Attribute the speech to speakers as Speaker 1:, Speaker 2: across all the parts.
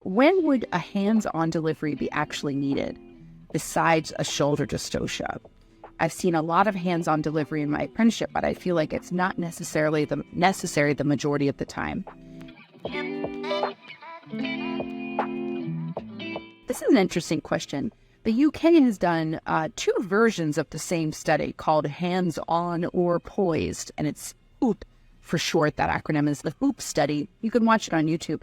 Speaker 1: When would a hands-on delivery be actually needed besides a shoulder dystocia? I've seen a lot of hands-on delivery in my apprenticeship, but I feel like it's not necessary the majority of the time. This is an interesting question. The UK has done 2 versions of the same study called Hands-On or Poised, and it's HOOP for short. That acronym is the HOOP study. You can watch it on YouTube.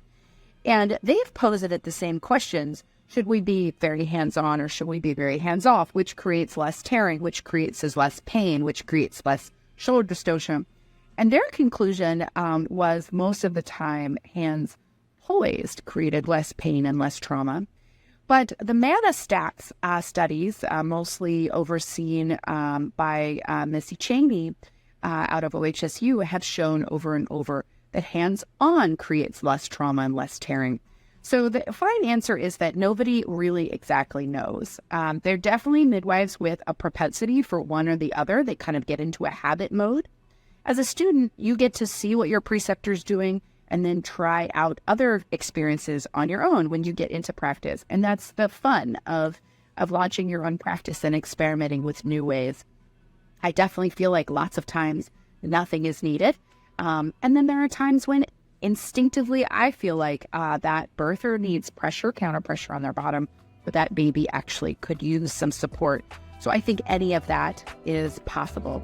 Speaker 1: And they've posed it the same questions. Should we be very hands-on or should we be very hands-off? Which creates less tearing, which creates less pain, which creates less shoulder dystocia. And their conclusion was most of the time hands poised created less pain and less trauma. But the MANA-STACS studies, mostly overseen by Missy Cheney out of OHSU, have shown over and over that hands-on creates less trauma and less tearing. So the fine answer is that nobody really exactly knows. There are definitely midwives with a propensity for one or the other. They kind of get into a habit mode. As a student, you get to see what your preceptor's doing and then try out other experiences on your own when you get into practice. And that's the fun of launching your own practice and experimenting with new ways. I definitely feel like lots of times nothing is needed. And then there are times when instinctively I feel like that birther needs pressure, counter pressure on their bottom, but that baby actually could use some support. So I think any of that is possible.